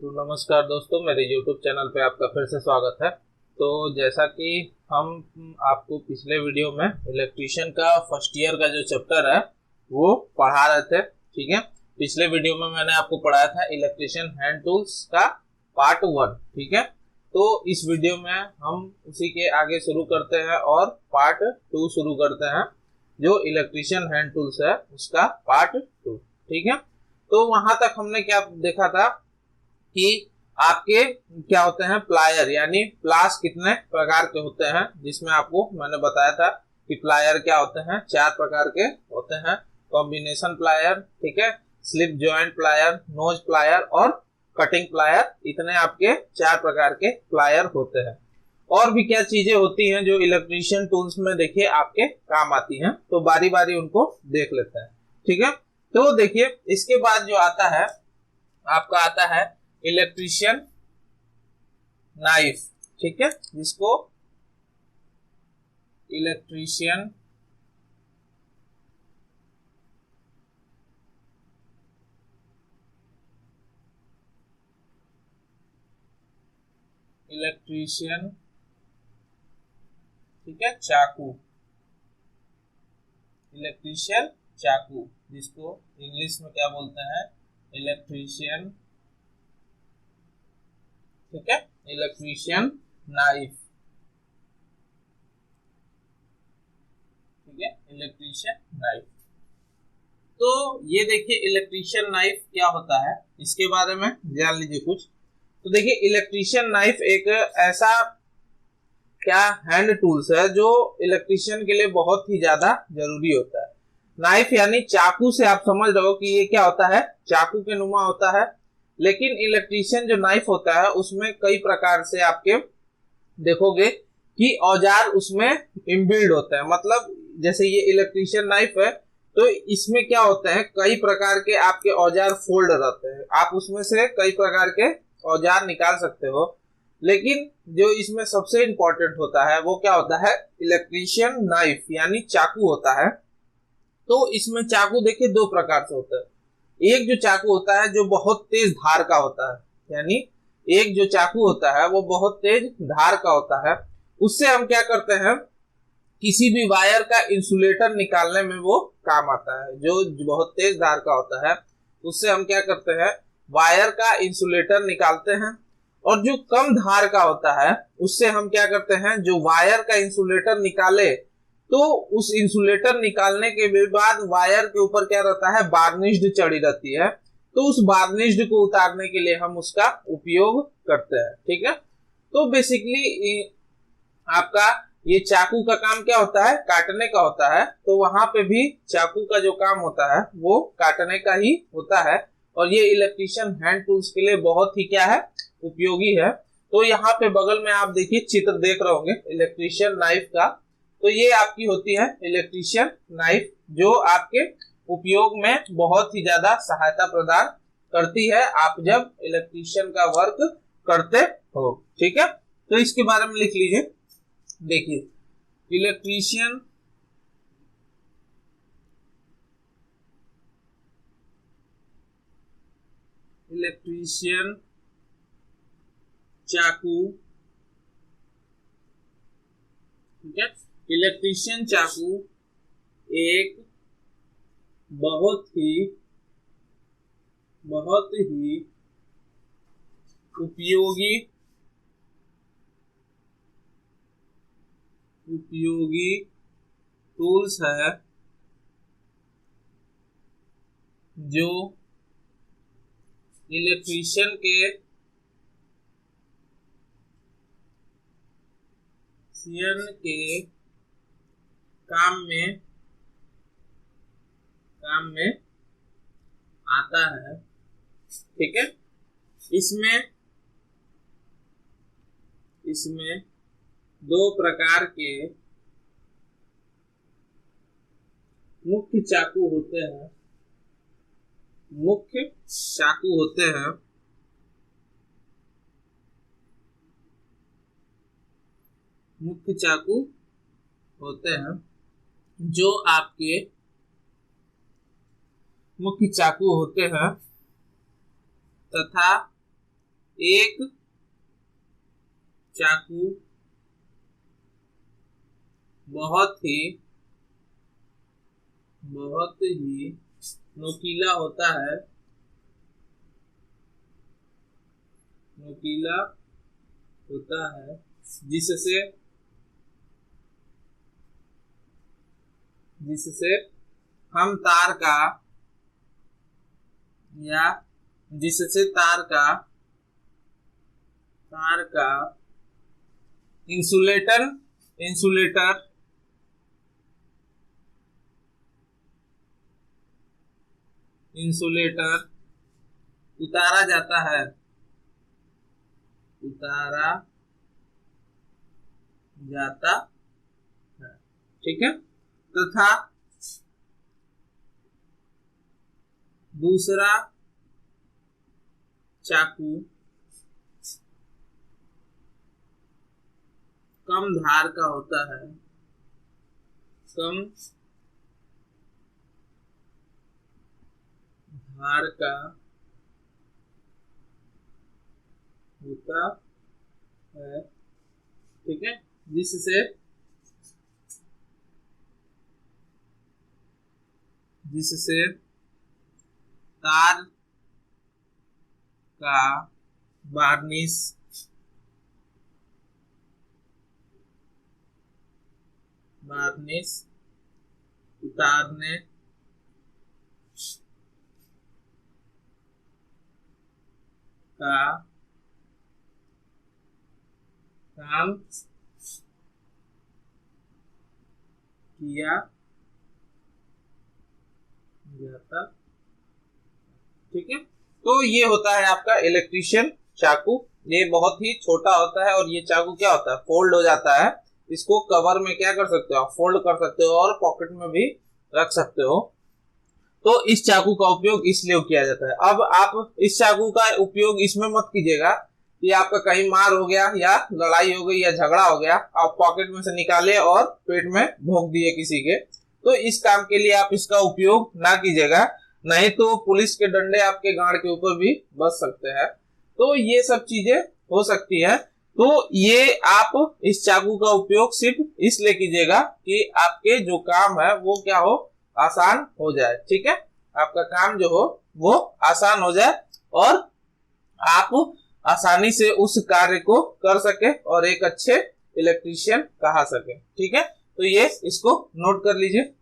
तो नमस्कार दोस्तों, मेरे YouTube चैनल पे आपका फिर से स्वागत है। तो जैसा कि हम आपको पिछले वीडियो में इलेक्ट्रीशियन का फर्स्ट ईयर का जो चैप्टर है वो पढ़ा रहे थे। ठीक है, पिछले वीडियो में मैंने आपको पढ़ाया था इलेक्ट्रीशियन हैंड टूल्स का पार्ट 1। ठीक है, तो इस वीडियो में हम उसी के आगे शुरू करते हैं और पार्ट 2 शुरू करते हैं, जो इलेक्ट्रीशियन हैंड टूल्स है उसका पार्ट 2। ठीक है, तो वहां तक हमने क्या देखा था कि आपके क्या होते हैं प्लायर, यानी प्लास कितने प्रकार के होते हैं, जिसमें आपको मैंने बताया था कि प्लायर क्या होते हैं, 4 प्रकार के होते हैं। कॉम्बिनेशन प्लायर, ठीक है, slip joint plier, knows plier और कटिंग प्लायर, इतने आपके 4 प्रकार के प्लायर होते हैं। और भी क्या चीजें होती हैं जो इलेक्ट्रीशियन टूल्स में देखिए आपके काम आती हैं, तो बारी बारी उनको देख लेते हैं। ठीक है, तो देखिए इसके बाद जो आता है आपका आता है इलेक्ट्रीशियन नाइफ। ठीक है, जिसको इलेक्ट्रीशियन ठीक है चाकू, इलेक्ट्रीशियन चाकू, जिसको इंग्लिश में क्या बोलते हैं, इलेक्ट्रीशियन, ठीक है, इलेक्ट्रीशियन नाइफ। ठीक है, इलेक्ट्रीशियन नाइफ। तो ये देखिए इलेक्ट्रीशियन नाइफ क्या होता है, इसके बारे में जान लीजिए कुछ। तो देखिए इलेक्ट्रीशियन नाइफ एक ऐसा क्या हैंड टूल्स है जो इलेक्ट्रीशियन के लिए बहुत ही ज्यादा जरूरी होता है। नाइफ यानी चाकू से आप समझ रहे हो कि ये क्या होता है, चाकू के नुमा होता है। लेकिन इलेक्ट्रीशियन जो नाइफ होता है उसमें कई प्रकार से आपके देखोगे कि औजार उसमें इनबिल्ड होते हैं। मतलब जैसे ये इलेक्ट्रीशियन नाइफ है तो इसमें क्या होता है, कई प्रकार के आपके औजार फोल्ड रहते हैं, आप उसमें से कई प्रकार के औजार निकाल सकते हो। लेकिन जो इसमें सबसे इंपॉर्टेंट होता है वो क्या होता है, इलेक्ट्रीशियन नाइफ यानी चाकू होता है। तो इसमें चाकू देखिए 2 प्रकार से होता है। एक जो चाकू होता है जो बहुत तेज धार का होता है, यानी एक जो चाकू होता है वो बहुत तेज धार का होता है। उससे हम क्या करते हैं, किसी भी वायर का इंसुलेटर निकालने में वो काम आता है। जो बहुत तेज धार का होता है उससे हम क्या करते हैं, वायर का इंसुलेटर निकालते हैं। और जो कम धार का होता है उससे हम क्या करते हैं, जो वायर का इंसुलेटर निकाले तो उस इंसुलेटर निकालने के बाद वायर के ऊपर क्या रहता है, वार्निश्ड चढ़ी रहती है, तो उस वार्निश्ड को उतारने के लिए हम उसका उपयोग करते हैं। ठीक है, तो बेसिकली आपका ये चाकू का काम क्या होता है, काटने का होता है। तो वहां पे भी चाकू का जो काम होता है वो काटने का ही होता है। और ये इलेक्ट्रीशियन हैंड टूल्स के लिए बहुत ही क्या है, उपयोगी है। तो यहाँ पे बगल में आप देखिए चित्र देख रहे होंगे इलेक्ट्रीशियन नाइफ का। तो ये आपकी होती है इलेक्ट्रीशियन नाइफ, जो आपके उपयोग में बहुत ही ज्यादा सहायता प्रदान करती है आप जब इलेक्ट्रीशियन का वर्क करते हो। ठीक है, तो इसके बारे में लिख लीजिए। देखिए इलेक्ट्रीशियन चाकू, ठीक है, इलेक्ट्रीशियन चाकू एक बहुत ही उपयोगी टूल्स है जो इलेक्ट्रीशियन के काम में आता है। ठीक है, इसमें 2 प्रकार के मुख्य चाकू होते हैं, मुख्य चाकू होते हैं जो आपके मुख्य चाकू होते हैं तथा एक चाकू बहुत ही नुकीला होता है, जिससे हम तार का या जिससे तार का इंसुलेटर उतारा जाता है, ठीक है। तथा दूसरा चाकू कम धार का होता है, ठीक है, जिससे तार का वार्निश उतारने का काम किया जाता, ठीक है। तो ये होता है आपका इलेक्ट्रिशियन चाकू। ये बहुत ही छोटा होता है और ये चाकू क्या होता है, फोल्ड हो जाता है। इसको कवर में क्या कर सकते हो, आप फोल्ड कर सकते हो और पॉकेट में भी रख सकते हो। तो इस चाकू का उपयोग इसलिए किया जाता है। अब आप इस चाकू का उपयोग इसमें मत कीजिएगा कि आपका कहीं मार हो गया या लड़ाई हो गई या झगड़ा हो गया, आप पॉकेट में से निकाले और पेट में भोंक दिए किसी के, तो इस काम के लिए आप इसका उपयोग ना कीजिएगा, नहीं तो पुलिस के डंडे आपके गांड के ऊपर भी बच सकते हैं। तो ये सब चीजें हो सकती है। तो ये आप इस चाकू का उपयोग सिर्फ इसलिए कीजिएगा कि आपके जो काम है वो क्या हो, आसान हो जाए, ठीक है। आपका काम जो हो वो आसान हो जाए और आप आसानी से उस कार्य को कर सके और एक अच्छे इलेक्ट्रीशियन कहा सके, ठीक है। तो ये इसको नोट कर लीजिए।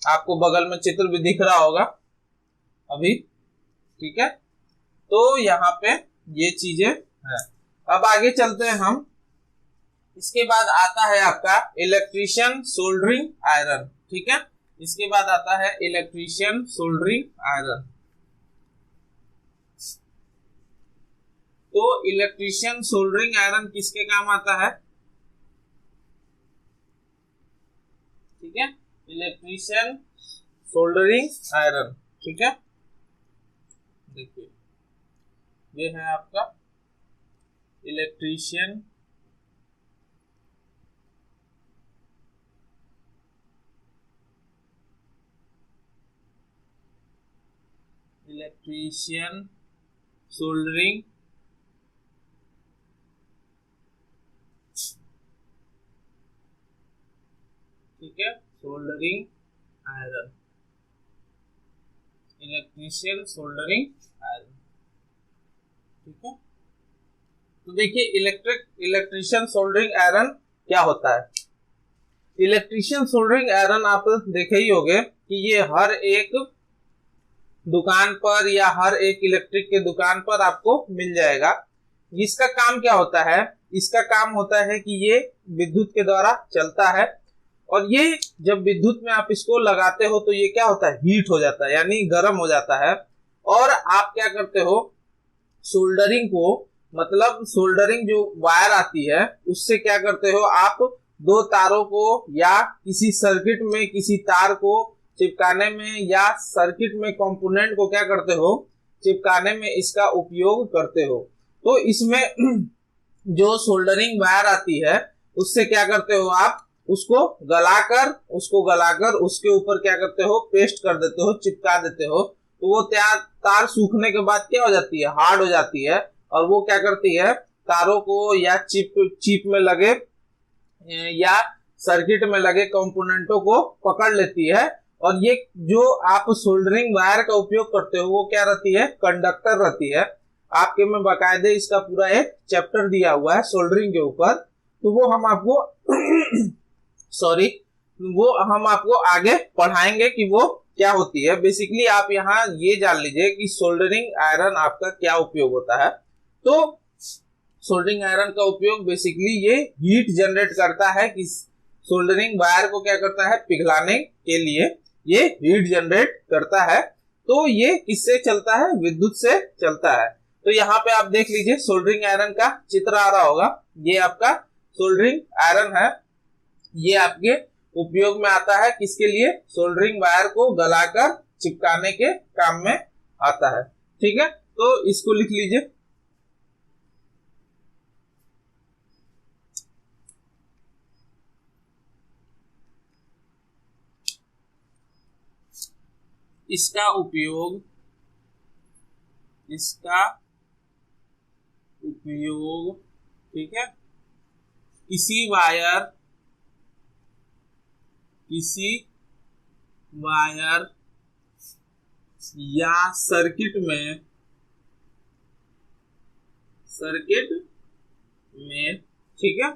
आपको बगल में चित्र भी दिख रहा होगा अभी, ठीक है। तो यहाँ पे ये चीजें हैं। अब आगे चलते हैं हम। इसके बाद आता है आपका इलेक्ट्रीशियन सोल्डरिंग आयरन, ठीक है। इसके बाद आता है इलेक्ट्रीशियन सोल्डरिंग आयरन। तो इलेक्ट्रीशियन सोल्डरिंग आयरन किसके काम आता है, ठीक है, इलेक्ट्रीशियन सोल्डरिंग आयरन, ठीक है। देखिए ये है आपका इलेक्ट्रीशियन सोल्डरिंग ठीक है, soldering iron, electrician soldering iron, ठीक है। तो देखिए इलेक्ट्रीशियन सोल्डरिंग आयरन क्या होता है। इलेक्ट्रीशियन सोल्डरिंग आयरन आप देखे ही होंगे कि ये हर एक दुकान पर या हर एक इलेक्ट्रिक के दुकान पर आपको मिल जाएगा। इसका काम क्या होता है, इसका काम होता है कि ये विद्युत के द्वारा चलता है और ये जब विद्युत में आप इसको लगाते हो तो ये क्या होता है, हीट हो जाता है, यानी गर्म हो जाता है। और आप क्या करते हो, सोल्डरिंग को, मतलब सोल्डरिंग जो वायर आती है उससे क्या करते हो, आप दो तारों को या किसी सर्किट में किसी तार को चिपकाने में या सर्किट में कंपोनेंट को क्या करते हो, चिपकाने में इसका उपयोग करते हो। तो इसमें जो सोल्डरिंग वायर आती है उससे क्या करते हो, आप उसको गलाकर उसके ऊपर क्या करते हो, पेस्ट कर देते हो, चिपका देते हो, तो वो तार सूखने के बाद क्या हो जाती है, हार्ड हो जाती है, और वो क्या करती है, तारों को या चिप में लगे या सर्किट में लगे कंपोनेंटों को पकड़ लेती है। और ये जो आप सोल्डरिंग वायर का उपयोग करते हो वो क्या रहती है, कंडक्टर रहती है। आपके में बाकायदे इसका पूरा एक चैप्टर दिया हुआ है सोल्डरिंग के ऊपर, तो वो हम आपको वो हम आपको आगे पढ़ाएंगे कि वो क्या होती है। बेसिकली आप यहाँ ये जान लीजिए कि सोल्डरिंग आयरन आपका क्या उपयोग होता है। तो सोल्डरिंग आयरन का उपयोग बेसिकली ये हीट जनरेट करता है कि सोल्डरिंग वायर को क्या करता है, पिघलाने के लिए ये हीट जनरेट करता है। तो ये किससे चलता है, विद्युत से चलता है। तो यहाँ पे आप देख लीजिए सोल्डरिंग आयरन का चित्र आ रहा होगा, ये आपका सोल्डरिंग आयरन है। ये आपके उपयोग में आता है किसके लिए, सोल्डरिंग वायर को गलाकर चिपकाने के काम में आता है। ठीक है, तो इसको लिख लीजिए। इसका उपयोग ठीक है, किसी वायर या सर्किट में ठीक है,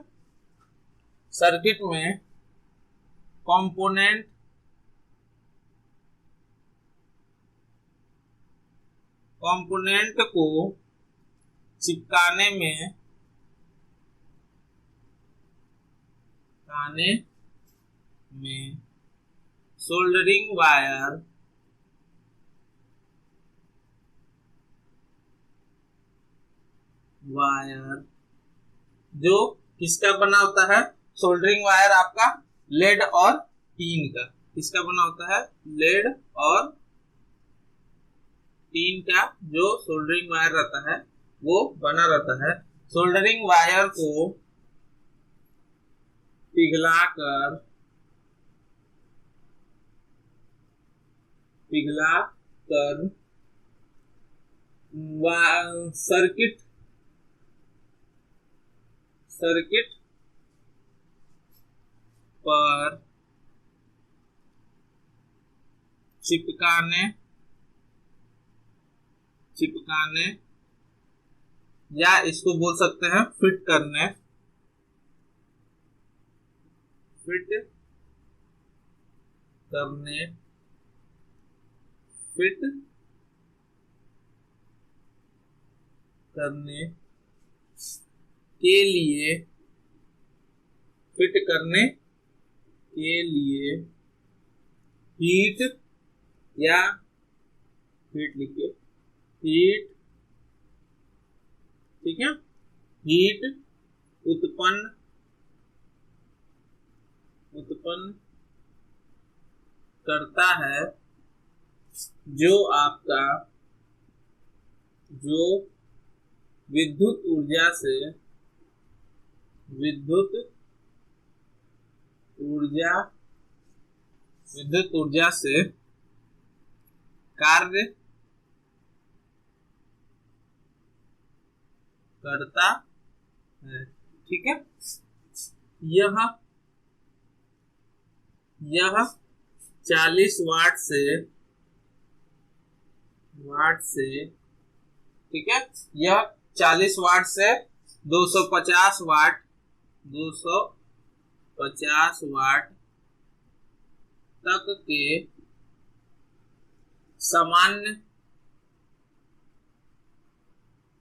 सर्किट में कंपोनेंट को चिपकाने में सोल्डरिंग वायर जो किसका बना होता है, सोल्डरिंग वायर आपका लेड और टीन का, किसका बना होता है, लेड और टीन का जो सोल्डरिंग वायर रहता है वो बना रहता है। सोल्डरिंग वायर को पिघलाकर सर्किट पर चिपकाने या इसको बोल सकते हैं फिट करने के लिए हीट लिखिए, ठीक है, हीट उत्पन्न करता है, जो विद्युत ऊर्जा से कार्य करता है। ठीक है, यह 40 वाट से ठीक है, यह 40 वाट से 250 वाट तक के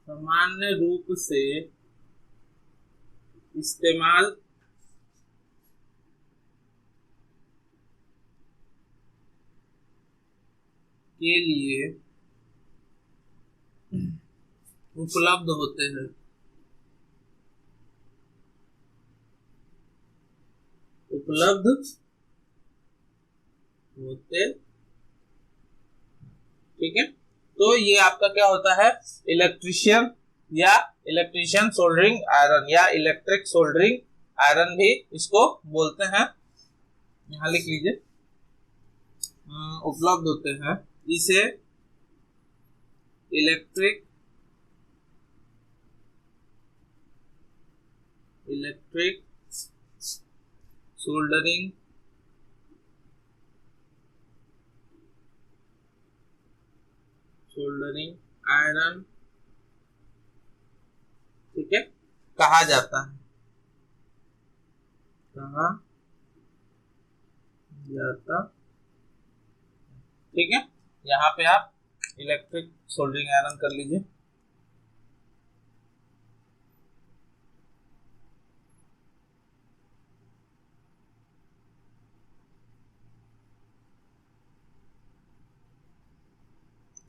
सामान्य रूप से इस्तेमाल के लिए उपलब्ध होते हैं। ठीक है, तो ये आपका क्या होता है, इलेक्ट्रीशियन सोल्डरिंग आयरन या इलेक्ट्रिक सोल्डरिंग आयरन भी इसको बोलते हैं। यहाँ लिख लीजिए, उपलब्ध होते हैं। इसे इलेक्ट्रिक सोल्डरिंग आयरन, ठीक है, कहा जाता है, ठीक है। यहाँ पे आप इलेक्ट्रिक सोल्डरिंग आयरन कर लीजिए।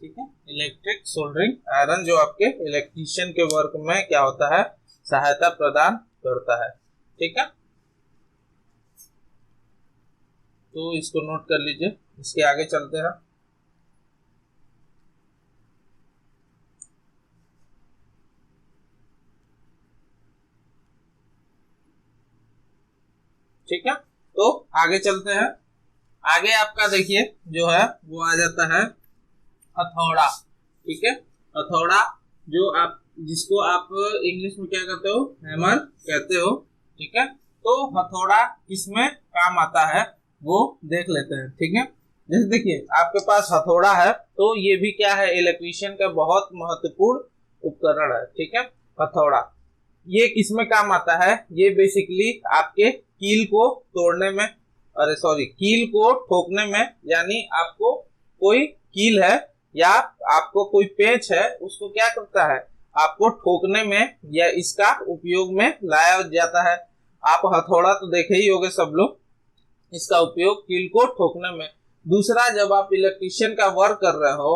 ठीक है, इलेक्ट्रिक सोल्डरिंग आयरन जो आपके इलेक्ट्रीशियन के वर्क में क्या होता है, सहायता प्रदान करता है। ठीक है, तो इसको नोट कर लीजिए। इसके आगे चलते हैं। ठीक है, तो आगे चलते हैं। आगे आपका देखिए जो है वो आ जाता है हथौड़ा। ठीक है, हथौड़ा जो आप जिसको आप इंग्लिश में क्या कहते हो, हैमर कहते हो। ठीक है, तो हथौड़ा किसमें काम आता है वो देख लेते हैं। ठीक है, जैसे देखिए आपके पास हथौड़ा है, तो ये भी क्या है, इलेक्ट्रीशियन का बहुत महत्वपूर्ण उपकरण है। ठीक है, हथौड़ा ये किसमें काम आता है, ये बेसिकली आपके कील को तोड़ने में, कील को ठोकने में, यानी आपको कोई कील है या आपको कोई पेंच है, उसको क्या करता है, आपको ठोकने में या इसका उपयोग में लाया जाता है। आप हथौड़ा तो देखे ही होंगे सब लोग, इसका उपयोग कील को ठोकने में। दूसरा, जब आप इलेक्ट्रीशियन का वर्क कर रहे हो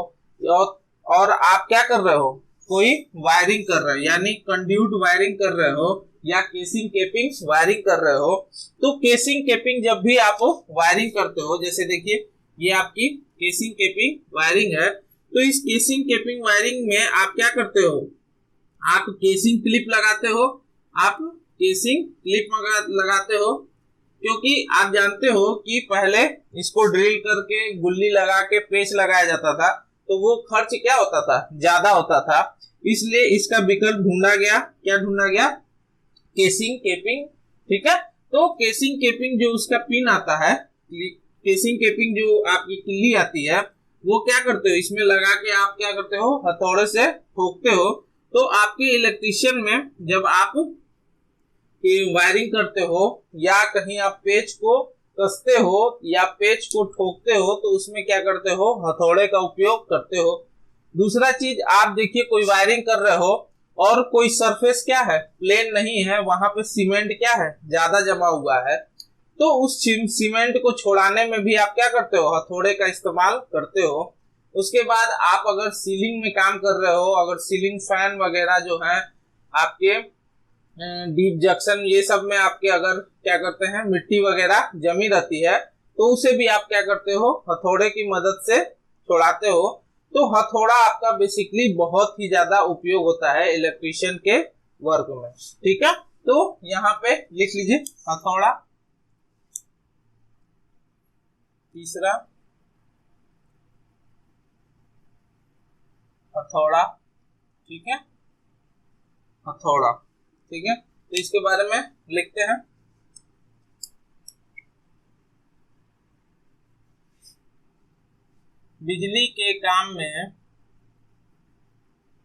और आप क्या कर रहे हो, कोई वायरिंग कर रहे हो, यानी कंड्यूट वायरिंग कर रहे हो या केसिंग केपिंग वायरिंग कर रहे हो, तो केसिंग केपिंग जब भी आप वायरिंग करते हो, जैसे देखिए ये आपकी केसिंग केपिंग वायरिंग है, तो इस केसिंग केपिंग वायरिंग में आप क्या करते हो, आप केसिंग क्लिप लगाते हो, आप केसिंग क्लिप लगाते हो, क्योंकि आप जानते हो कि पहले इसको ड्रिल करके गुल्ली लगा के पेच लगाया जाता था, तो वो खर्च क्या होता था, ज्यादा होता था। इसलिए इसका विकल्प ढूंढा गया, क्या ढूंढा गया, केसिंग केपिंग। ठीक है, तो केसिंग केपिंग जो उसका पिन आता है, केसिंग केपिंग जो आपकी किल्ली आती है, वो क्या करते हो, इसमें लगा के आप क्या करते हो, हथौड़े से ठोकते हो। तो आपके इलेक्ट्रीशियन में जब आप वायरिंग करते हो या कहीं आप पेच को कसते हो या पेच को ठोकते हो, तो उसमें क्या करते हो, हथौड़े का उपयोग करते हो। दूसरा चीज, आप देखिए कोई वायरिंग कर रहे हो और कोई सरफेस क्या है, प्लेन नहीं है, वहां पे सीमेंट क्या है, ज्यादा जमा हुआ है, तो उस सीमेंट को छोड़ाने में भी आप क्या करते हो, हथौड़े का इस्तेमाल करते हो। उसके बाद आप अगर सीलिंग में काम कर रहे हो, अगर सीलिंग फैन वगैरह जो है आपके डीप जंक्शन ये सब में आपके अगर क्या करते हैं, मिट्टी वगैरह जमी रहती है, तो उसे भी आप क्या करते हो, हथौड़े की मदद से छोड़ाते हो। तो हथौड़ा आपका बेसिकली बहुत ही ज्यादा उपयोग होता है इलेक्ट्रीशियन के वर्क में। ठीक है, तो यहाँ पे लिख लीजिए हथौड़ा। तीसरा हथौड़ा। ठीक है, हथौड़ा। ठीक है, तो इसके बारे में लिखते हैं। बिजली के काम में,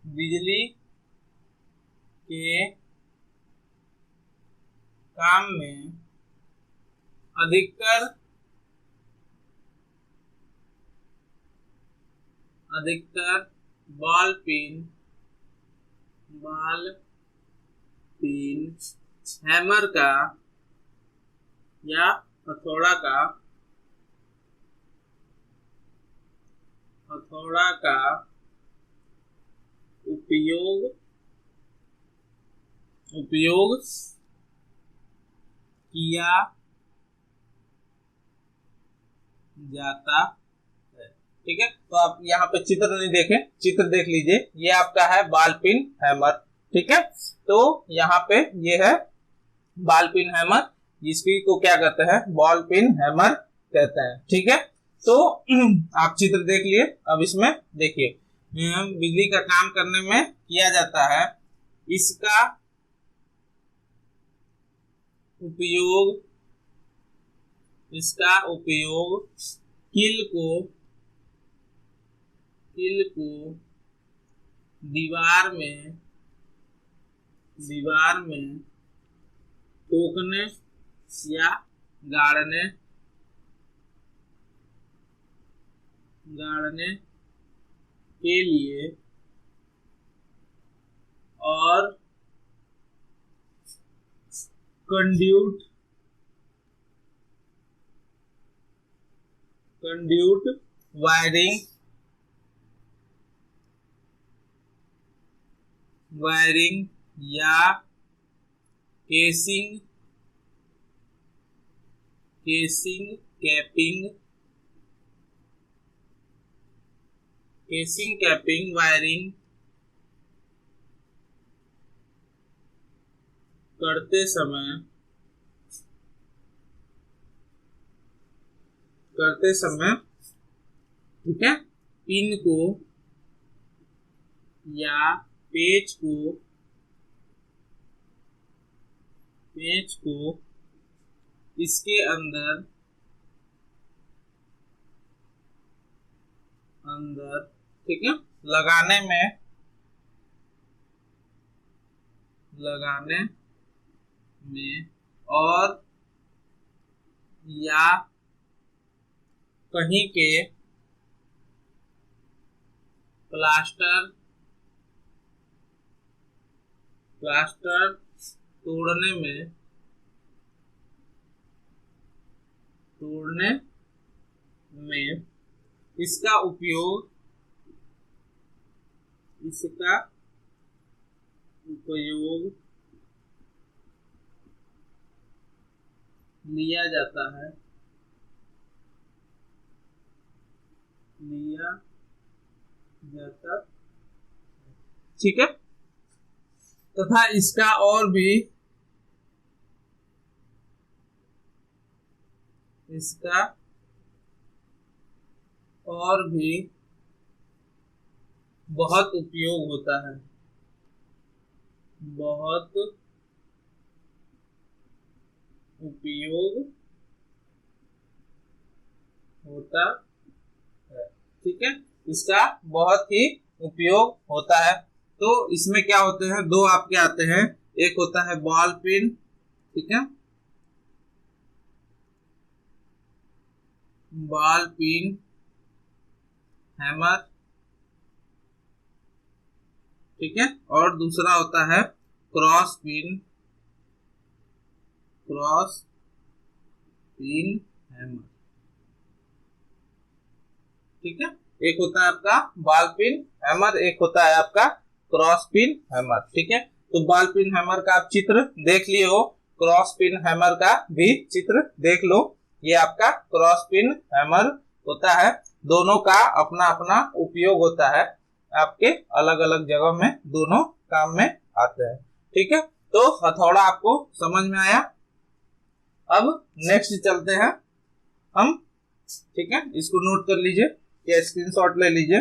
बिजली के काम में अधिकतर बॉल पिन हैमर का या हथौड़ा का उपयोग किया जाता है। ठीक है, तो आप यहाँ पे चित्र नहीं देखें, चित्र देख लीजिए, ये आपका है बॉल पिन हैमर। ठीक है, तो यहाँ पे ये है बॉल पिन हैमर, जिसकी को क्या कहते हैं, बॉल पिन हैमर कहते हैं। ठीक है, तो आप चित्र देख लिए। अब इसमें देखिए बिजली का काम करने में किया जाता है, इसका उपयोग कील को दीवार में ठोकने या गाड़ने के लिए और कंड्यूट वायरिंग या केसिंग कैपिंग वायरिंग करते समय ठीक है, पिन को या पेच को इसके अंदर ठीक है लगाने में और या कहीं के प्लास्टर तोड़ने में इसका उपयोग लिया जाता है ठीक है, तथा इसका और भी बहुत उपयोग होता है ठीक है, इसका बहुत ही उपयोग होता है। तो इसमें क्या होते हैं, दो आपके आते हैं, एक होता है बॉल पिन, ठीक है, बॉल पिन हैमर, ठीक है, और दूसरा होता है क्रॉस पिन हैमर, ठीक है। एक होता है आपका बॉल पिन हैमर, एक होता है आपका क्रॉस पिन हैमर, ठीक है। तो बॉल पिन हैमर का आप चित्र देख लिए हो, क्रॉस पिन हैमर का भी चित्र देख लो। ये आपका क्रॉस पिन हैमर होता है, दोनों का अपना अपना उपयोग होता है, आपके अलग अलग जगह में दोनों काम में आते हैं, ठीक है। तो हथौड़ा आपको समझ में आया। अब नेक्स्ट चलते हैं हम, ठीक है, इसको नोट कर लीजिए या स्क्रीनशॉट ले लीजिए।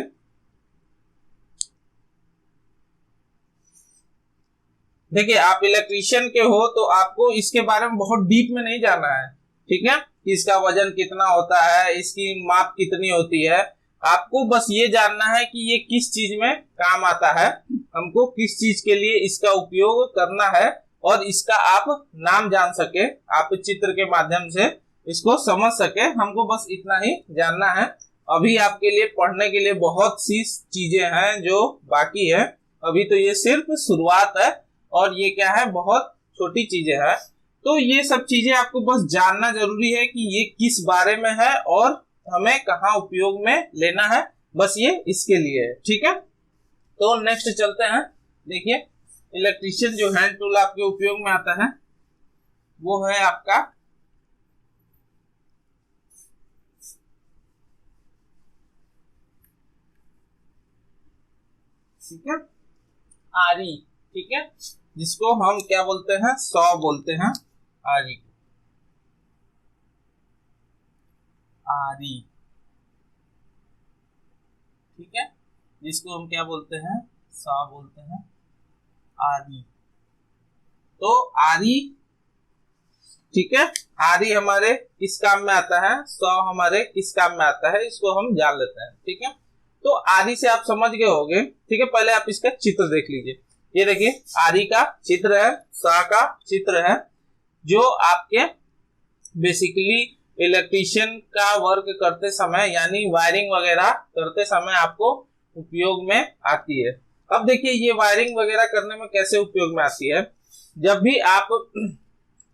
देखिए आप इलेक्ट्रीशियन के हो तो आपको इसके बारे में बहुत डीप में नहीं जाना है, ठीक है, कि इसका वजन कितना होता है, इसकी माप कितनी होती है। आपको बस ये जानना है कि ये किस चीज में काम आता है, हमको किस चीज के लिए इसका उपयोग करना है, और इसका आप नाम जान सके, आप चित्र के माध्यम से इसको समझ सके, हमको बस इतना ही जानना है। अभी आपके लिए पढ़ने के लिए बहुत सी चीजें हैं जो बाकी है, अभी तो ये सिर्फ शुरुआत है और ये क्या है, बहुत छोटी चीजें हैं। तो ये सब चीजें आपको बस जानना जरूरी है कि ये किस बारे में है और हमें कहाँ उपयोग में लेना है, बस ये इसके लिए है, ठीक है। तो नेक्स्ट चलते हैं। देखिए इलेक्ट्रीशियन जो हैंड टूल आपके उपयोग में आता है वो है आपका ठीक है आरी, ठीक है, जिसको हम क्या बोलते हैं, 100 बोलते हैं, आरी को, आरी, ठीक है, जिसको हम क्या बोलते हैं, 100 बोलते हैं, आरी। तो आरी, ठीक है, आरी हमारे किस काम में आता है, 100 हमारे किस काम में आता है, इसको हम जान लेते हैं, ठीक है। तो आरी से आप समझ गए होंगे, ठीक है। पहले आप इसका चित्र देख लीजिए। ये देखिए आरी का चित्र है, 100 का चित्र है, जो आपके बेसिकली इलेक्ट्रीशियन का वर्क करते समय यानी वायरिंग वगैरह करते समय आपको उपयोग में आती है। अब देखिए ये वायरिंग वगैरह करने में कैसे उपयोग में आती है। जब भी आप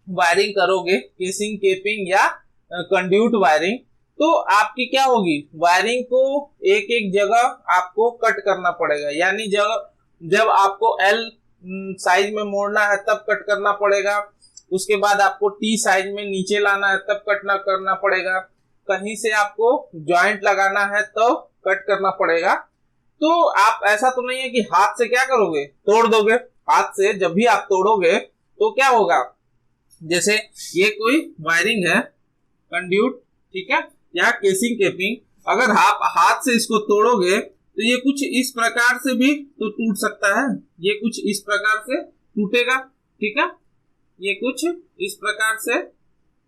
वायरिंग करोगे, केसिंग, केपिंग या कंड्यूट वायरिंग, तो आपकी क्या होगी, वायरिंग को एक एक जगह आपको कट करना पड़ेगा। यानी जब आपको एल साइज में मोड़ना है तब कट करना पड़ेगा, उसके बाद आपको टी साइज में नीचे लाना है तब कट करना पड़ेगा, कहीं से आपको जॉइंट लगाना है तो कट करना पड़ेगा। तो आप ऐसा तो नहीं है कि हाथ से क्या करोगे, तोड़ दोगे। हाथ से जब भी आप तोड़ोगे तो क्या होगा, जैसे ये कोई वायरिंग है, कंड्यूट, ठीक है, या केसिंग, केपिंग, अगर आप हाथ से इसको तोड़ोगे तो ये कुछ इस प्रकार से भी तो टूट सकता है, ये कुछ इस प्रकार से टूटेगा, ठीक है, ये कुछ इस प्रकार से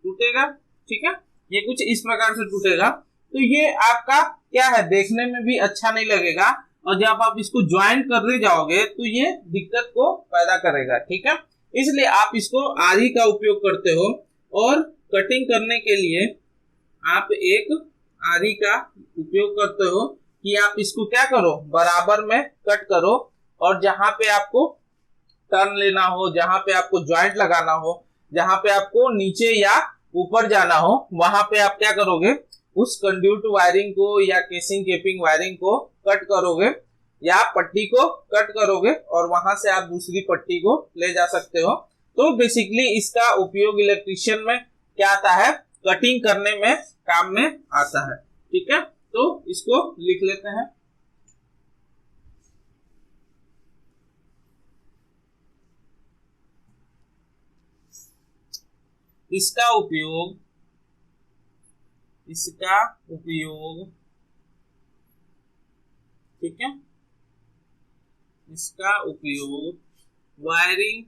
टूटेगा, ठीक है, ये कुछ इस प्रकार से टूटेगा। तो ये आपका क्या है, देखने में भी अच्छा नहीं लगेगा, और जब आप इसको ज्वाइंट करने जाओगे तो ये दिक्कत को पैदा करेगा, ठीक है। इसलिए आप इसको आरी का उपयोग करते हो, और कटिंग करने के लिए आप एक आरी का उपयोग करते हो कि आप इसको क्या करो, बराबर में कट करो, और जहां पे आपको टर्न लेना हो, जहां पे आपको ज्वाइंट लगाना हो, जहां पे आपको नीचे या ऊपर जाना हो, वहां पे आप क्या करोगे, उस कंड्यूट वायरिंग को या केसिंग, केपिंग वायरिंग को कट करोगे या पट्टी को कट करोगे, और वहां से आप दूसरी पट्टी को ले जा सकते हो। तो बेसिकली इसका उपयोग इलेक्ट्रिशियन में क्या आता है, कटिंग करने में काम में आता है, ठीक है। तो इसको लिख लेते हैं। इसका उपयोग ठीक है, इसका उपयोग वायरिंग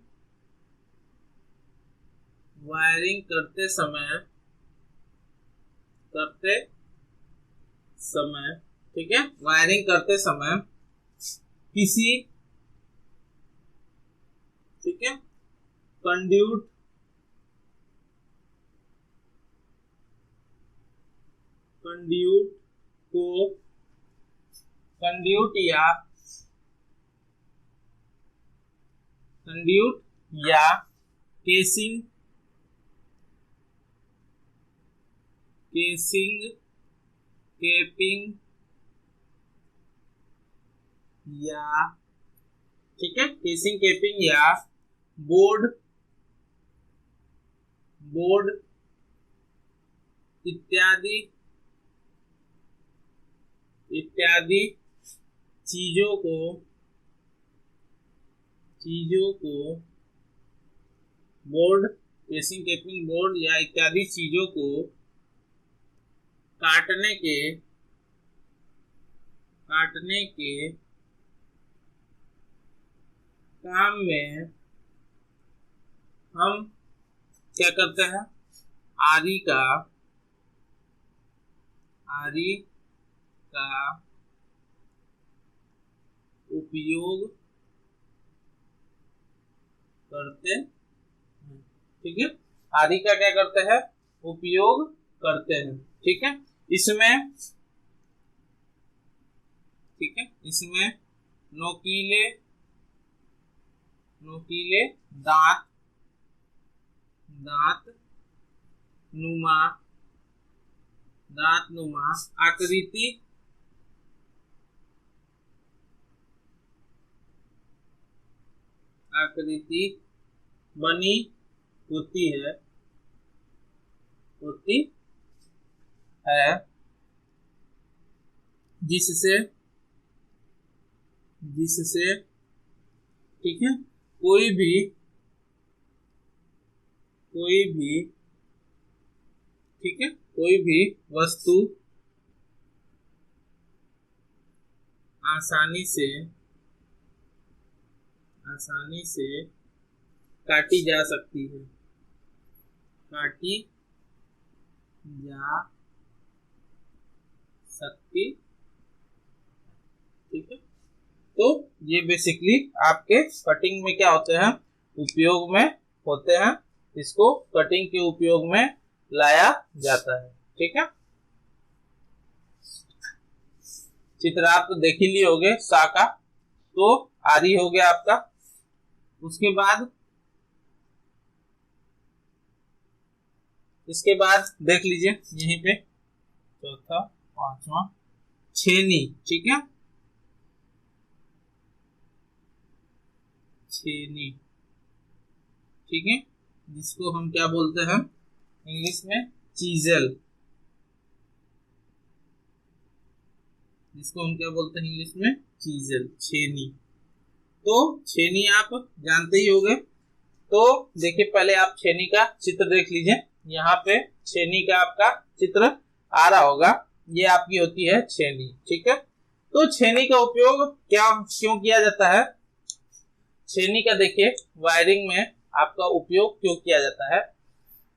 करते समय, ठीक है, वायरिंग करते समय किसी, ठीक है, कंड्यूट को कंड्यूट या केसिंग, केपिंग या, ठीक है, केसिंग, केपिंग या बोर्ड इत्यादि चीजों को बोर्ड, केसिंग, केपिंग, बोर्ड या इत्यादि चीजों को काटने के काम में हम क्या करते हैं, आरी का उपयोग करते हैं, ठीक है। आरी का क्या करते हैं, उपयोग करते हैं, ठीक है। इसमें, ठीक है, इसमें नोकीले दांत नुमा आकृति बनी होती है, जिससे, ठीक है, कोई भी ठीक है, कोई भी वस्तु आसानी से काटी जा सकती है, काटी जा सकती, ठीक है। तो ये बेसिकली आपके कटिंग में क्या होते हैं, उपयोग में होते हैं, इसको कटिंग के उपयोग में लाया जाता है, ठीक है। चित्र आप तो देख ही लिए होगे, सा का तो आदि हो गया आपका। उसके बाद इसके बाद देख लीजिए यहीं पे चौथा पांचवा छेनी, ठीक है, छेनी, ठीक है, जिसको हम क्या बोलते हैं इंग्लिश में, चीजल, जिसको हम क्या बोलते हैं इंग्लिश में, चीजल, छेनी। तो छेनी आप जानते ही होंगे। तो देखिए पहले आप छेनी का चित्र देख लीजिए, यहाँ पे छेनी का आपका चित्र आ रहा होगा, ये आपकी होती है छेनी, ठीक है। तो छेनी का उपयोग क्यों किया जाता है, छेनी का देखिए वायरिंग में आपका उपयोग क्यों किया जाता है।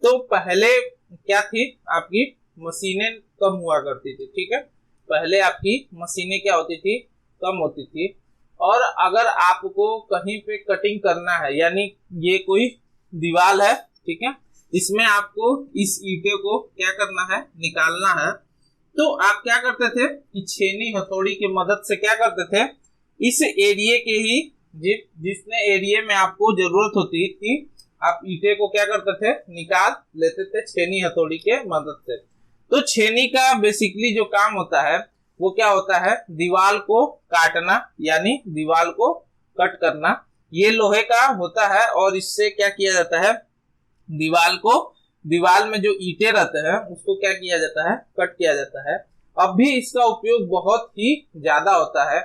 तो पहले क्या थी, आपकी मशीनें कम हुआ करती थी, ठीक है, पहले आपकी मशीनें क्या होती थी, कम होती थी। और अगर आपको कहीं पे कटिंग करना है, यानी ये कोई दीवार है, ठीक है, इसमें आपको इस ईंटे को क्या करना है, निकालना है, तो आप क्या करते थे कि छेनी हथौड़ी की मदद से क्या करते थे, इस एरिया के ही जिसने एरिया में आपको जरूरत होती थी, आप ईंटे को क्या करते थे, निकाल लेते थे छेनी हथौड़ी के मदद से। तो छेनी का बेसिकली जो काम होता है वो क्या होता है, दीवार को काटना, यानी दीवार को कट करना, ये लोहे का होता है। और इससे क्या किया जाता है, दीवार में जो ईंटें रहते हैं उसको क्या किया जाता है, कट किया जाता है। अब भी इसका उपयोग बहुत ही ज्यादा होता है,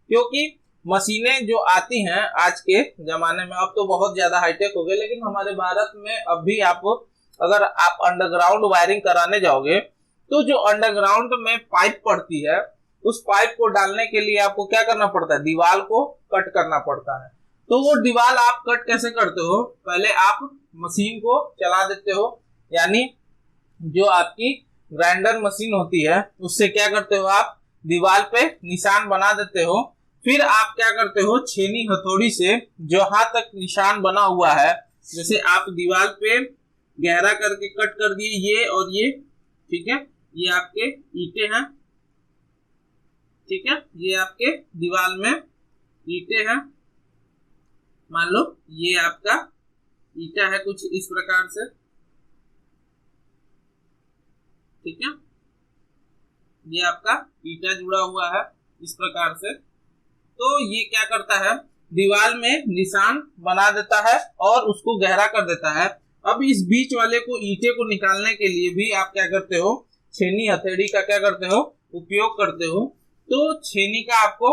क्योंकि मशीनें जो आती हैं आज के जमाने में, अब तो बहुत ज्यादा हाईटेक हो गए, लेकिन हमारे भारत में अब भी अगर आप अंडरग्राउंड वायरिंग कराने जाओगे तो जो अंडरग्राउंड में पाइप पड़ती है, उस पाइप को डालने के लिए आपको क्या करना पड़ता है, दीवार को कट करना पड़ता है। तो वो दीवार आप कट कैसे करते हो, पहले आप मशीन को चला देते हो, यानी जो आपकी ग्राइंडर मशीन होती है उससे क्या करते हो, आप दीवार पे निशान बना देते हो। फिर आप क्या करते हो, छेनी हथौड़ी से जहां तक निशान बना हुआ है, जैसे आप दीवार पे गहरा करके कट कर दिए ये और ये, ठीक है, ये आपके ईंटे हैं, ठीक है, ये आपके दीवार में ईंटे हैं, मान लो ये आपका ईंटा है कुछ इस प्रकार से, ठीक है, ये आपका ईंटा जुड़ा हुआ है इस प्रकार से। तो ये क्या करता है, दीवार में निशान बना देता है और उसको गहरा कर देता है। अब इस बीच वाले को ईंटे को निकालने के लिए भी आप क्या करते हो, छेनी हथेड़ी का क्या करते हो, उपयोग करते हो। तो छेनी का आपको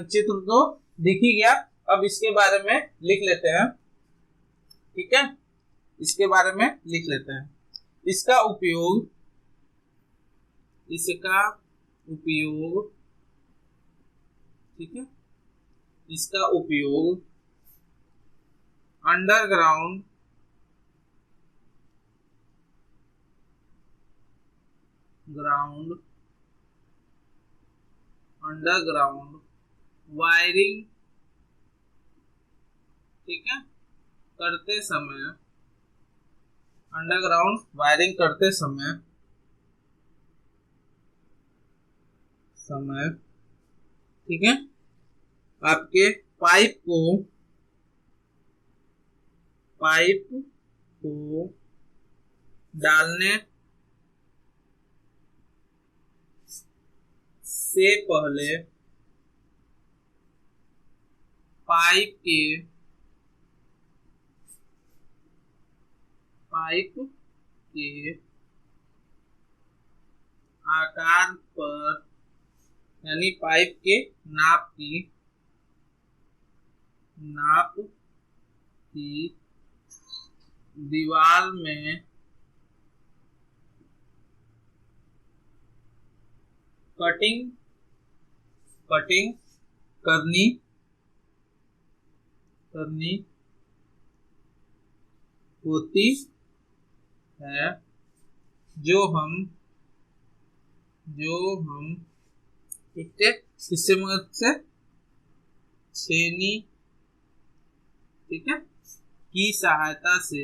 चित्र तो दिख ही गया, अब इसके बारे में लिख लेते हैं, ठीक है, इसके बारे में लिख लेते हैं। इसका उपयोग ठीक है, इसका उपयोग अंडरग्राउंड वायरिंग, ठीक है, करते समय, अंडरग्राउंड वायरिंग करते समय ठीक है, आपके पाइप को डालने से पहले पाइप के आकार पर, यानी पाइप के नाप कि दीवार में कटिंग करनी होती है, जो हम किससे मदद से, छेनी, ठीक है, की सहायता से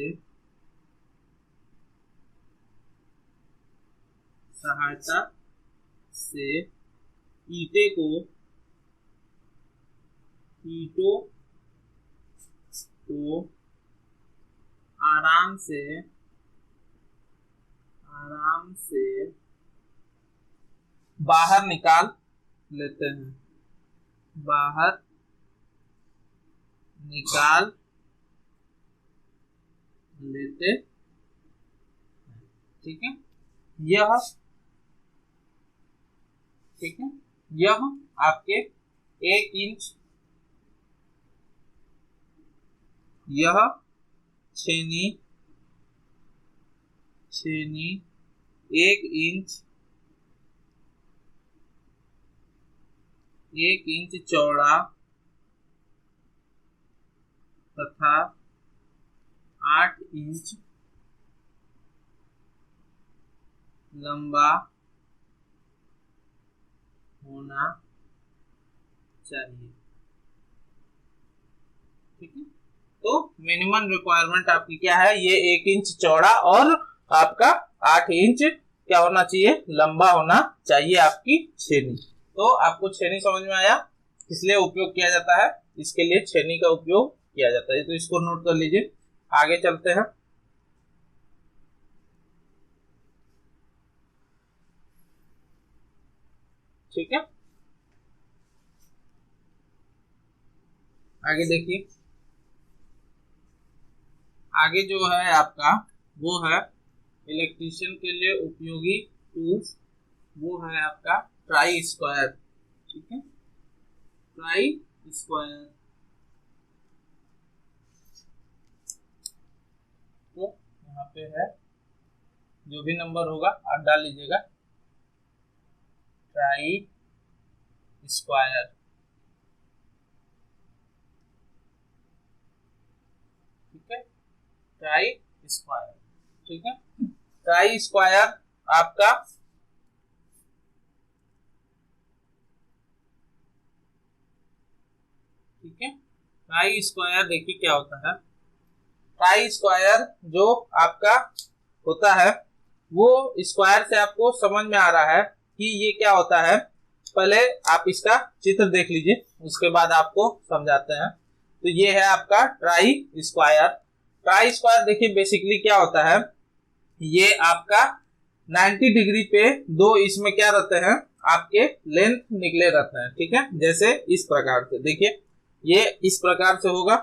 ईंटों को आराम से बाहर निकाल लेते हैं, ठीक है। यह आपके 1 इंच, यह छेनी 1 इंच चौड़ा तथा 8 इंच लंबा होना चाहिए, ठीक है। तो मिनिमम रिक्वायरमेंट आपकी क्या है, ये 1 इंच चौड़ा और आपका 8 इंच क्या होना चाहिए, लंबा होना चाहिए आपकी छेनी। तो आपको छेनी समझ में आया, इसलिए उपयोग किया जाता है, इसके लिए छेनी का उपयोग किया जाता है, तो इसको नोट कर लीजिए। आगे चलते हैं। ठीक है, आगे देखिए। आगे जो है आपका वो है इलेक्ट्रीशियन के लिए उपयोगी टूल्स, वो है आपका ट्राई स्क्वायर, ठीक है, ट्राई स्क्वायर। तो यहाँ पे है, जो भी नंबर होगा आप डाल लीजिएगा, ट्राई स्क्वायर, ठीक है, ट्राई स्क्वायर, ठीक है। ट्राई स्क्वायर आपका ठीक है, ट्राई स्क्वायर देखिए क्या होता है। ट्राई स्क्वायर जो आपका होता है वो स्क्वायर से आपको समझ में आ रहा है कि ये क्या होता है। पहले आप इसका चित्र देख लीजिए, उसके बाद आपको समझाते हैं। तो ये है आपका ट्राई स्क्वायर। ट्राई स्क्वायर देखिए बेसिकली क्या होता है, ये आपका 90 डिग्री पे दो इसमें क्या रहते हैं, आपके लेंथ निकले रहते हैं, ठीक है। जैसे इस प्रकार से देखिए, ये इस प्रकार से होगा,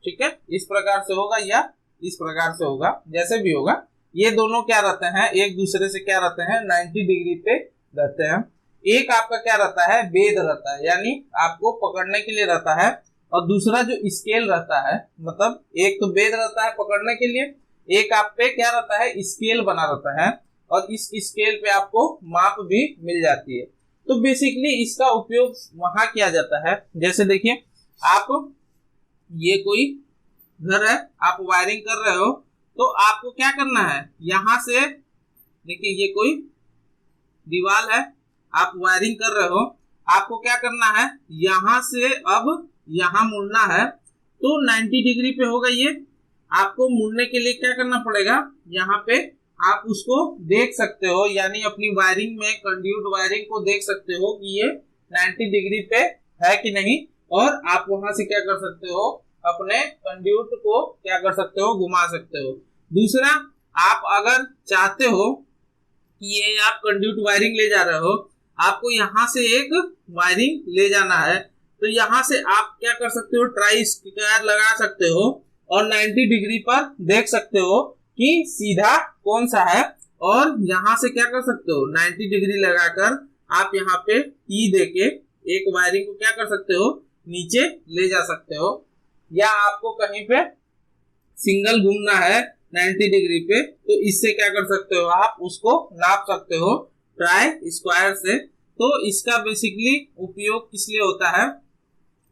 ठीक है, इस प्रकार से होगा या इस प्रकार से होगा, जैसे भी होगा। ये दोनों क्या रहते हैं, एक दूसरे से क्या रहते हैं, 90 डिग्री पे रहते हैं। एक आपका क्या रहता है, वेध रहता है, यानी आपको पकड़ने के लिए रहता है, और दूसरा जो स्केल रहता है, मतलब एक तो वेध रहता है पकड़ने के लिए, एक आप पे क्या रहता है, स्केल बना रहता है, और इस स्केल पे आपको माप भी मिल जाती है। तो बेसिकली इसका उपयोग वहां किया जाता है, जैसे देखिए आप ये कोई घर है, आप वायरिंग कर रहे हो, तो आपको क्या करना है, यहां से देखिए ये कोई दीवार है, आप वायरिंग कर रहे हो, आपको क्या करना है, यहां से अब यहां मुड़ना है, तो 90 डिग्री पे होगा ये। आपको मुड़ने के लिए क्या करना पड़ेगा, यहाँ पे आप उसको देख सकते हो, यानी अपनी वायरिंग में कंड्यूट वायरिंग को देख सकते हो कि ये 90 डिग्री पे है कि नहीं, और आप वहां से क्या कर सकते हो, अपने कंड्यूट को क्या कर सकते हो, घुमा सकते हो। दूसरा, आप अगर चाहते हो कि ये आप कंड्यूट वायरिंग ले जा रहे हो, आपको यहाँ से एक वायरिंग ले जाना है, तो यहाँ से आप क्या कर सकते हो, ट्राई स्क्वायर लगा सकते हो, और 90 डिग्री पर देख सकते हो कि सीधा कौन सा है, और यहाँ से क्या कर सकते हो, 90 डिग्री लगाकर आप यहाँ पे ई देके एक वायरिंग को क्या कर सकते हो, नीचे ले जा सकते हो। या आपको कहीं पे सिंगल घूमना है 90 डिग्री पे, तो इससे क्या कर सकते हो, आप उसको नाप सकते हो ट्राई स्क्वायर से। तो इसका बेसिकली उपयोग किस लिए होता है,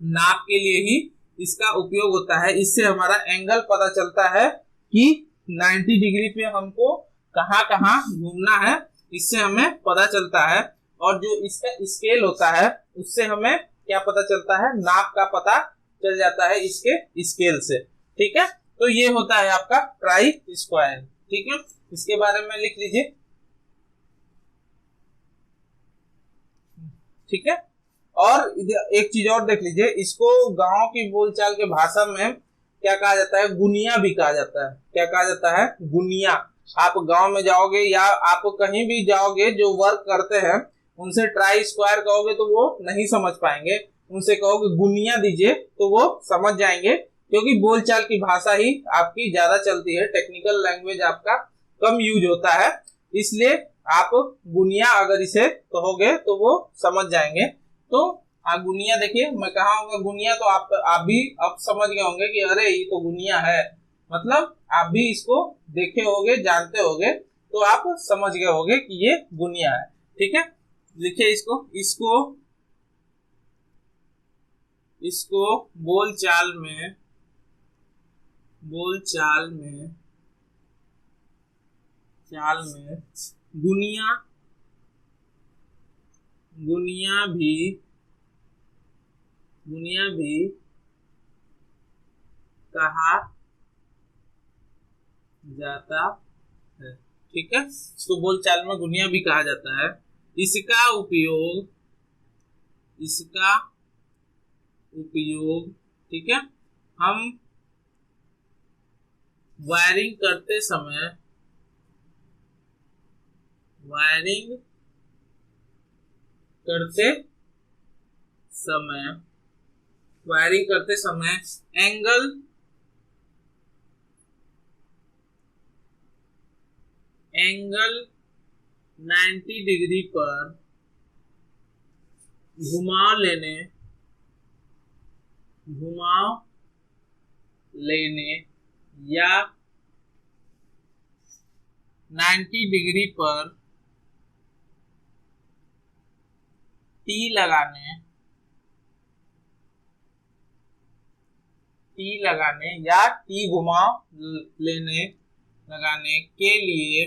नाप के लिए ही इसका उपयोग होता है। इससे हमारा एंगल पता चलता है कि 90 डिग्री पे हमको कहाँ कहाँ घूमना है, इससे हमें पता चलता है। और जो इसका स्केल होता है उससे हमें क्या पता चलता है, नाप का पता चल जाता है इसके स्केल से। ठीक है, तो ये होता है आपका ट्राई स्क्वायर। ठीक है, इसके बारे में लिख लीजिए। ठीक है, और एक चीज और देख लीजिए, इसको गांव की बोलचाल के भाषा में क्या कहा जाता है, गुनिया भी कहा जाता है। क्या कहा जाता है, गुनिया। आप गांव में जाओगे या आप कहीं भी जाओगे जो वर्क करते हैं, उनसे ट्राई स्क्वायर कहोगे तो वो नहीं समझ पाएंगे, उनसे कहोगे गुनिया दीजिए तो वो समझ जाएंगे, क्योंकि बोलचाल की भाषा ही आपकी ज्यादा चलती है, टेक्निकल लैंग्वेज आपका कम यूज होता है, इसलिए आप गुनिया अगर इसे कहोगे तो वो समझ जाएंगे। तो गुनिया देखिए मैं कहा होगा गुनिया, तो आप भी अब समझ गए होंगे कि अरे ये तो गुनिया है, मतलब आप भी इसको देखे होगे, जानते होगे, तो आप समझ गए होगे कि ये गुनिया है। ठीक है, लिखिए इसको इसको इसको बोलचाल में गुनिया भी कहा जाता है। ठीक है, इसको बोलचाल में गुनिया भी कहा जाता है। इसका उपयोग ठीक है, हम वायरिंग करते समय एंगल 90 डिग्री पर घुमाव लेने या 90 डिग्री पर टी लगाने या टी घुमाव लगाने के लिए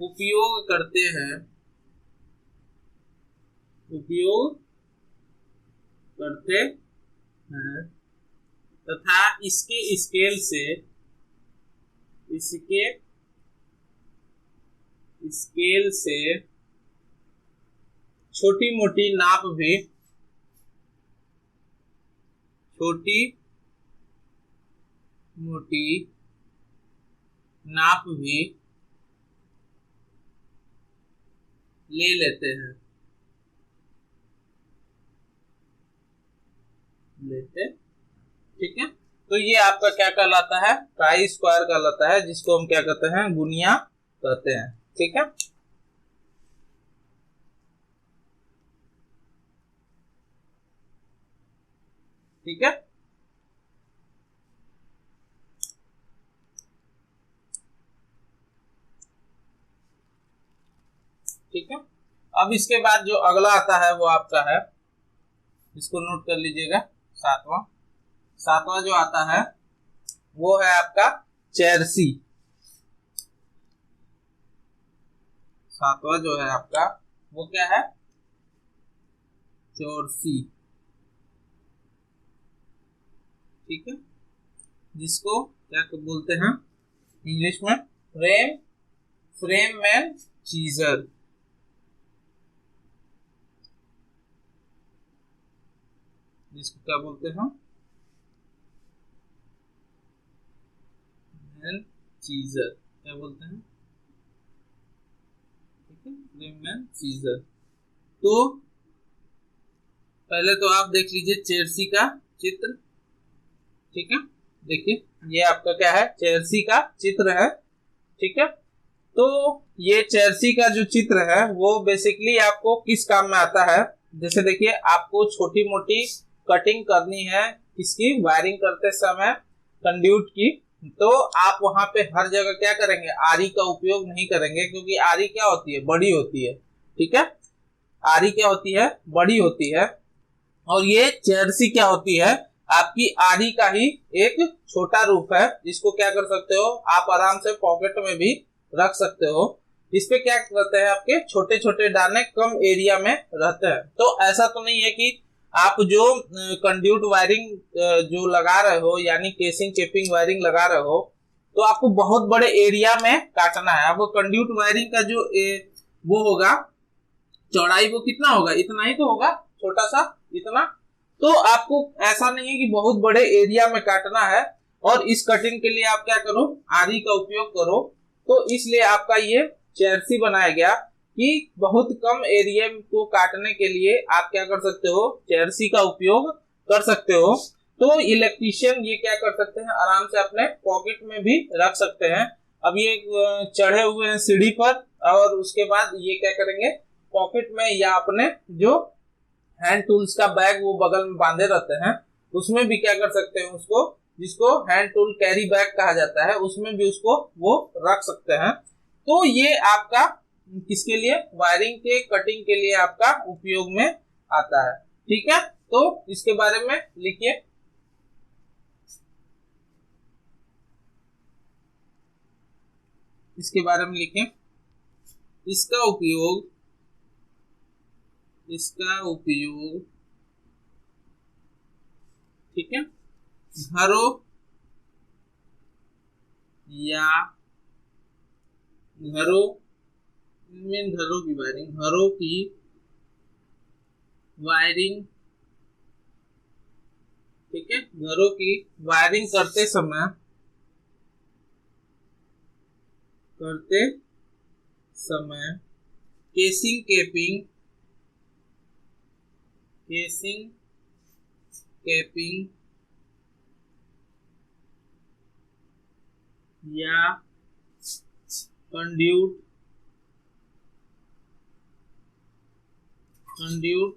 उपयोग करते हैं तथा इसके स्केल से छोटी मोटी नाप भी ले लेते हैं। ठीक है, तो ये आपका क्या कहलाता है, ट्राई स्क्वायर कहलाता है, जिसको हम क्या कहते हैं, गुनिया कहते हैं। ठीक है, ठीक है, ठीक है। अब इसके बाद जो अगला आता है वो आपका है, इसको नोट कर लीजिएगा, सातवां जो आता है वो है आपका चेल्सी। सातवां जो है आपका वो क्या है, चोरसी। ठीक है, जिसको क्या बोलते हैं इंग्लिश में, फ्रेममैन चीजर। जिसको क्या बोलते हैं, चीजर, क्या बोलते हैं, ठीक है, फ्रेममैन चीजर। तो पहले तो आप देख लीजिए चेल्सी का चित्र। ठीक है, देखिए ये आपका क्या है, चेल्सी का चित्र है। ठीक है, तो ये चेल्सी का जो चित्र है वो बेसिकली आपको किस काम में आता है, जैसे देखिए आपको छोटी मोटी कटिंग करनी है इसकी वायरिंग करते समय कंड्यूट की, तो आप वहां पे हर जगह क्या करेंगे, आरी का उपयोग नहीं करेंगे, क्योंकि आरी क्या होती है, बड़ी होती है। ठीक है, आरी क्या होती है, बड़ी होती है। और ये चेरसी क्या होती है, आपकी आरी का ही एक छोटा रूप है, जिसको क्या कर सकते हो आप आराम से पॉकेट में भी रख सकते हो। इस पे क्या रहते हैं, आपके छोटे छोटे दाने कम एरिया में रहते हैं। तो ऐसा तो नहीं है कि आप जो कंड्यूट वायरिंग जो लगा रहे हो, यानी केसिंग केपिंग वायरिंग लगा रहे हो, तो आपको बहुत बड़े एरिया में काटना है। आपको कंड्यूट वायरिंग का जो वो होगा, चौड़ाई वो कितना होगा, इतना ही तो होगा, छोटा सा इतना। तो आपको ऐसा नहीं है कि बहुत बड़े एरिया में काटना है, और इस कटिंग के लिए आप क्या करो, आरी का उपयोग करो। तो इसलिए आपका ये चेरसी बनाया गया कि बहुत कम एरिया को काटने के लिए आप क्या कर सकते हो, चेरसी का उपयोग कर सकते हो। तो इलेक्ट्रीशियन ये क्या कर सकते हैं, आराम से अपने पॉकेट में भी रख सकते हैं। अब ये चढ़े हुए हैं सीढ़ी पर, और उसके बाद ये क्या करेंगे, पॉकेट में या अपने जो हैंड टूल्स का बैग वो बगल में बांधे रहते हैं, उसमें भी क्या कर सकते हैं, उसको जिसको हैंड टूल कैरी बैग कहा जाता है, उसमें भी उसको वो रख सकते हैं। तो ये आपका किसके लिए, वायरिंग के कटिंग के लिए आपका उपयोग में आता है। ठीक है, तो इसके बारे में लिखिए। इसके बारे में लिखें, इसका उपयोग, इसका उपयोग, ठीक है, घरों या घरों में, घरों की वायरिंग, घरों की वायरिंग, ठीक है, घरों की वायरिंग करते समय, करते समय केसिंग केपिंग, केसिंग केपिंग या conduit, conduit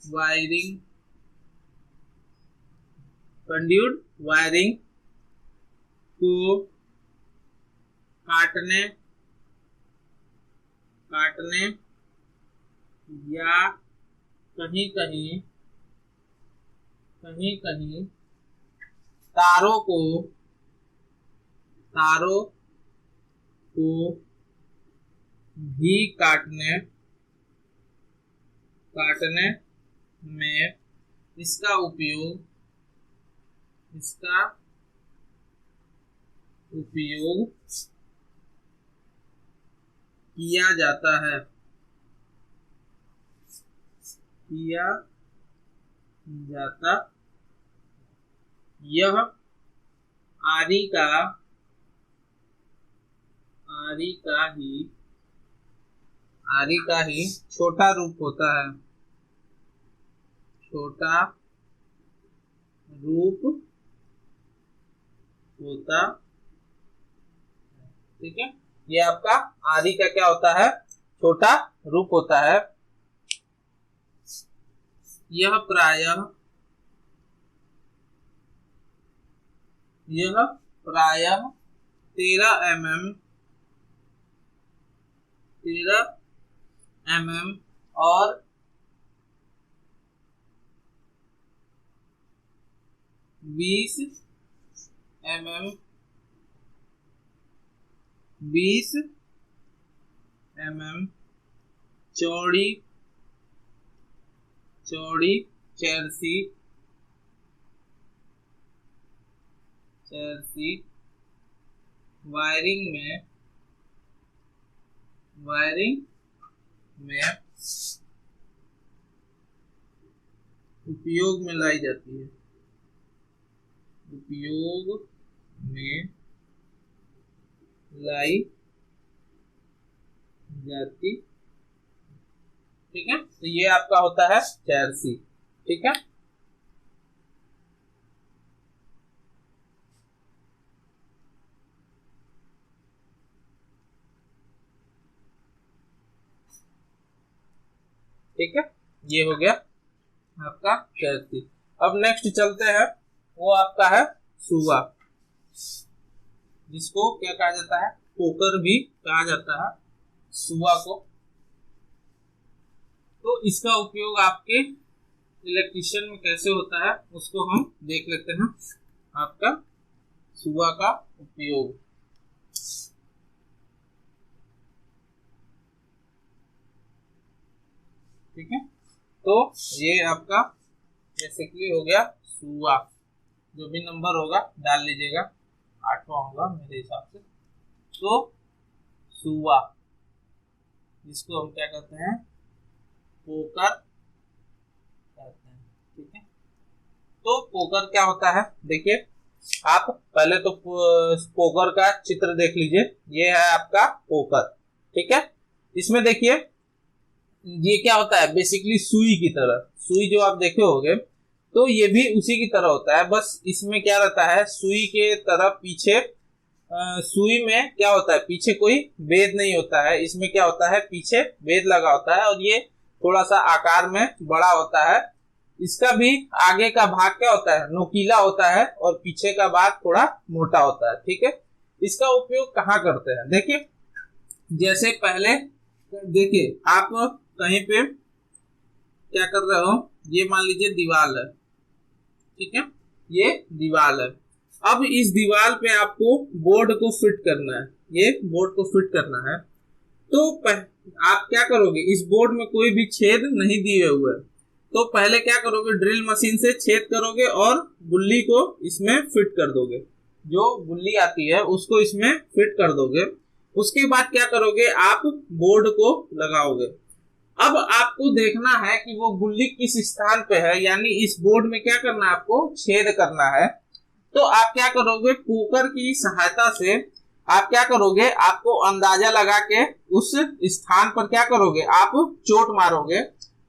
wiring, conduit wiring को काटने, काटने या कहीं कहीं, कहीं कहीं तारों को, तारों को भी काटने, काटने में इसका उपयोग, इसका उपयोग किया जाता है, किया जाता। यह आरी का, आरी का ही, आरी का ही छोटा रूप होता है, छोटा रूप होता। ठीक है, ये आपका आरी का क्या होता है, छोटा रूप होता है। यह प्रायः, यह प्रायः 13 mm, 13 mm और 20 mm, 20 mm चौड़ी, चौड़ी चेरसी, चेरसी वायरिंग में, वायरिंग में उपयोग में लाई जाती है, उपयोग में लाई जाती। ठीक है, तो ये आपका होता है चेरसी। ठीक है, ठीक है, ये हो गया आपका कैरती। अब नेक्स्ट चलते हैं, वो आपका है सुआ, जिसको क्या कहा जाता है, पोकर भी कहा जाता है सुआ को। तो इसका उपयोग आपके इलेक्ट्रिशियन में कैसे होता है उसको हम देख लेते हैं। आपका सुआ का उपयोग, ठीक है, तो ये आपका बेसिकली हो गया सुआ। जो भी नंबर होगा डाल लीजिएगा, 8वां होगा मेरे हिसाब से। तो सुआ, जिसको हम क्या कहते हैं, पोकर कहते हैं, ठीक है। तो पोकर क्या होता है, देखिए आप पहले तो पोकर का चित्र देख लीजिए। ये है आपका पोकर, ठीक है। इसमें देखिए ये क्या होता है, बेसिकली सुई की तरह, सुई जो आप देखे होंगे, तो ये भी उसी की तरह होता है। बस इसमें क्या रहता है, सुई के तरह पीछे सुई में क्या होता है, पीछे कोई वेद नहीं होता है। इसमें क्या होता है, पीछे वेद लगा होता है और ये थोड़ा सा आकार में बड़ा होता है। इसका भी आगे का भाग क्या होता है, नोकीला होता है और पीछे का भाग थोड़ा मोटा होता है, ठीक है। इसका उपयोग कहाँ करते हैं, देखिए जैसे पहले देखिए आप कहीं पे क्या कर रहे हो, ये मान लीजिए दीवार है, ठीक है, ये दीवार है। अब इस दीवार पे आपको बोर्ड को फिट करना है, ये बोर्ड को फिट करना है। तो आप क्या करोगे, इस बोर्ड में कोई भी छेद नहीं दिए हुए, तो पहले क्या करोगे, ड्रिल मशीन से छेद करोगे और गुल्ली को इसमें फिट कर दोगे। जो गुल्ली आती है उसको इसमें फिट कर दोगे। उसके बाद क्या करोगे, आप बोर्ड को लगाओगे। अब आपको देखना है कि वो गुल्ली किस स्थान पे है, यानी इस बोर्ड में क्या करना है, आपको छेद करना है। तो आप क्या करोगे, पोकर की सहायता से आप क्या करोगे, आपको अंदाजा लगा के उस स्थान पर क्या करोगे, आप चोट मारोगे।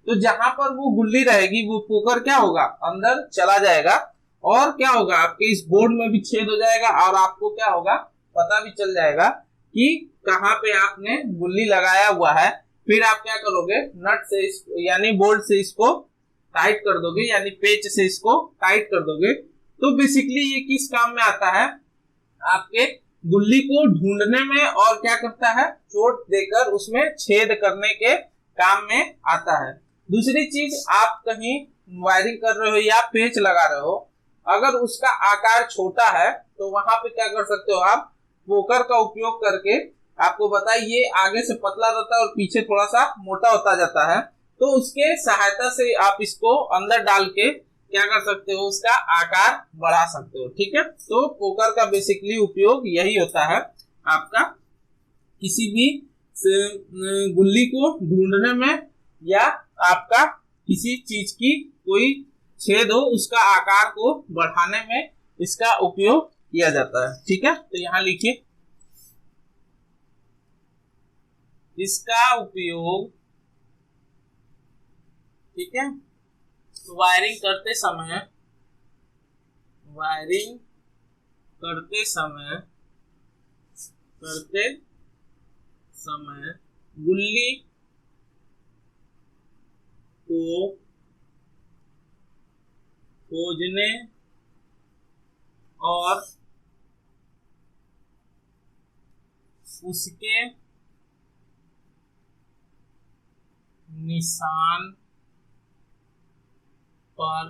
तो जहां पर वो गुल्ली रहेगी वो पोकर क्या होगा, अंदर चला जाएगा और क्या होगा, आपके इस बोर्ड में भी छेद हो जाएगा और आपको क्या होगा, पता भी चल जाएगा कि कहाँ पे आपने गुल्ली लगाया हुआ है। फिर आप क्या करोगे, नट से यानी बोल्ट से इसको टाइट कर दोगे, यानी पेच से इसको टाइट कर दोगे। तो बेसिकली ये किस काम में आता है, आपके गुल्ली को ढूंढने में और क्या करता है, चोट देकर उसमें छेद करने के काम में आता है। दूसरी चीज, आप कहीं वायरिंग कर रहे हो या पेच लगा रहे हो, अगर उसका आकार छोटा है तो वहां पे क्या कर सकते हो, आप पोकर का उपयोग करके, आपको बताइए ये आगे से पतला रहता है और पीछे थोड़ा सा मोटा होता जाता है, तो उसके सहायता से आप इसको अंदर डाल के क्या कर सकते हो, उसका आकार बढ़ा सकते हो, ठीक है। तो पोकर का बेसिकली उपयोग यही होता है, आपका किसी भी गुल्ली को ढूंढने में या आपका किसी चीज की कोई छेद हो उसका आकार को बढ़ाने में इसका उपयोग किया जाता है, ठीक है। तो यहाँ लिखिए, इसका उपयोग, ठीक है, वायरिंग करते समय गुल्ली को खोजने और उसके निशान पर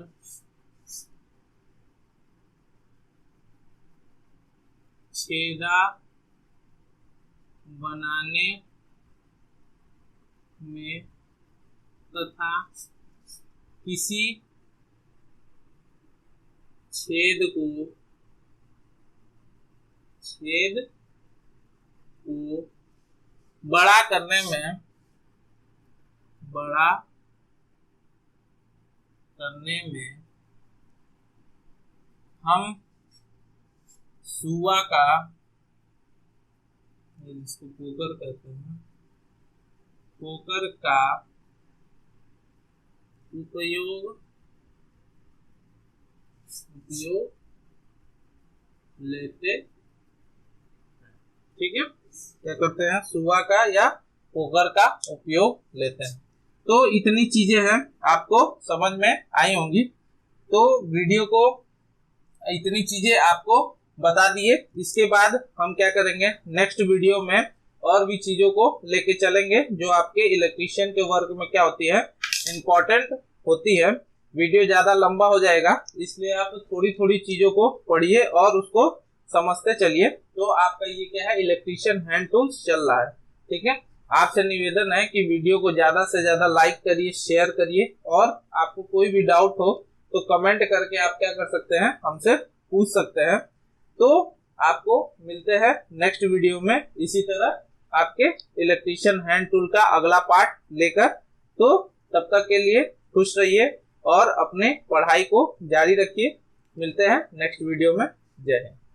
छेदा बनाने में तथा किसी छेद को बड़ा करने में हम सुआ का, जिसको पोकर कहते हैं, पोकर का उपयोग लेते, ठीक है, क्या करते हैं, सुआ का या पोकर का उपयोग लेते हैं। तो इतनी चीजें हैं, आपको समझ में आई होंगी। तो वीडियो को इतनी चीजें आपको बता दिए। इसके बाद हम क्या करेंगे, नेक्स्ट वीडियो में और भी चीजों को लेके चलेंगे जो आपके इलेक्ट्रीशियन के वर्क में क्या होती है, इम्पोर्टेंट होती है। वीडियो ज्यादा लंबा हो जाएगा, इसलिए आप थोड़ी थोड़ी चीजों को पढ़िए और उसको समझते चलिए। तो आपका ये क्या है, इलेक्ट्रीशियन हैंड टूल्स चल रहा है। ठीक है, आपसे निवेदन है कि वीडियो को ज्यादा से ज्यादा लाइक करिए, शेयर करिए, और आपको कोई भी डाउट हो तो कमेंट करके आप क्या कर सकते हैं, हमसे पूछ सकते हैं। तो आपको मिलते हैं नेक्स्ट वीडियो में इसी तरह आपके इलेक्ट्रीशियन हैंड टूल का अगला पार्ट लेकर। तो तब तक के लिए खुश रहिए और अपने पढ़ाई को जारी रखिए। मिलते हैं नेक्स्ट वीडियो में। जय हिंद।